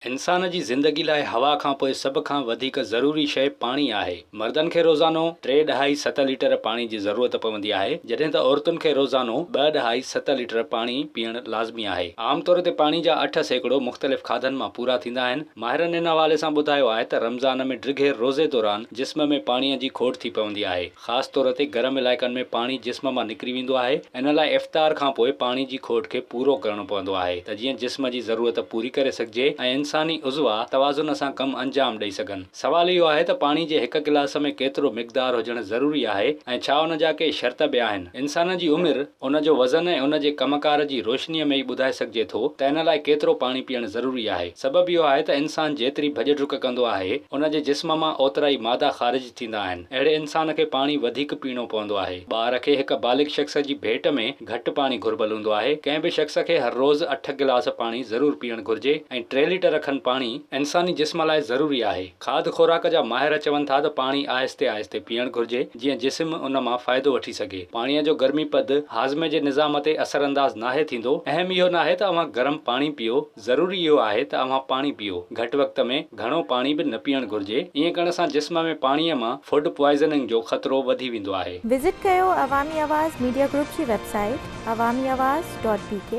इंसान जी ज़िंदगी लाइ हवा खां पोइ सभ खां वधीक ज़रूरी शइ पाणी आहे। मर्दनि खे रोज़ानो 3.5-7 लीटर पाणी जी ज़रूरत पवंदी आहे, जॾहिं त औरतुनि खे रोज़ानो 2.5-7 लीटर पाणी पीअणु लाज़मी आहे। आम तौर ते पाणी जा 8% मुख़्तलिफ़ खाधनि मां पूरा थींदा आहिनि। माहिरनि इन हवाले सां ॿुधायो आहे त रमज़ान में डिघे रोज़े दौरान जिस्म में पाणीअ जी खोट थी पवंदी आहे। ख़ासि तौर ते गरम इलाइक़नि में पाणी जिस्म मां निकिरी वेंदो आहे। इन लाइ इफ़्तार खां पोइ पाणी जी खोट खे पूरो करणो पवंदो आहे त जीअं जिस्म जी ज़रूरत पूरी करे सघिजे ऐं इंसानी उज़वा तवाज़ुन सां कमु अंजाम ॾेई सघनि। सवाल इहो आहे त पाणी जे हिक गिलास में केतिरो मिक़दार हुजणु ज़रूरी आहे ऐं छा उन जा के शर्त बि आहिनि। इंसान जी उमिरि, उन जो वज़न ऐं उन जे कमकार जी रोशनीअ में ई ॿुधाए सघिजे थो त इन लाइ केतिरो पाणी पीअणु ज़रूरी आहे। सबबु इहो आहे त इंसान जेतिरी भॼ डुक कंदो आहे, उन जे जिस्म मां ओतिरा ई मादा ख़ारिज थींदा आहिनि। अहिड़े इंसान खे पाणी वधीक पीअणो पवंदो आहे। ॿार खे हिक बालिग़ शख़्स जी भेट में घटि पाणी घुर्बल हूंदो आहे। कंहिं बि शख़्स खे हर रोज़ 8 गिलास पाणी ज़रूरु पीअणु घुर्जे ऐं 3 लीटर खनि पाणी इंसानी जिस्म लाइ ज़रूरी आहे। खाद खुराक जा माहिर चवनि था त पाणी आहिस्ते आहिस्ते पीअणु घुर्जे, जीअं जिस्म उन मां फ़ाइदो वठी सघे। पाणीअ जो गर्मीपद हाज़मे जे निज़ाम ते असरअंदाज़ नाहे थींदो। अहम इहो नाहे त अव्हां गरम पाणी पियो, ज़रूरी इहो आहे त अव्हां पाणी पियो। घटि वक़्त में घणो पाणी बि न पीअणु घुर्जे। ईअं करण सां जिस्म में पाणीअ मां फूड पॉइज़निंग जो ख़तरो वधी वेंदो आहे। विज़िट कयो अवामी आवाज़ मीडिया ग्रुप जी वेबसाइट awamiawaz.pk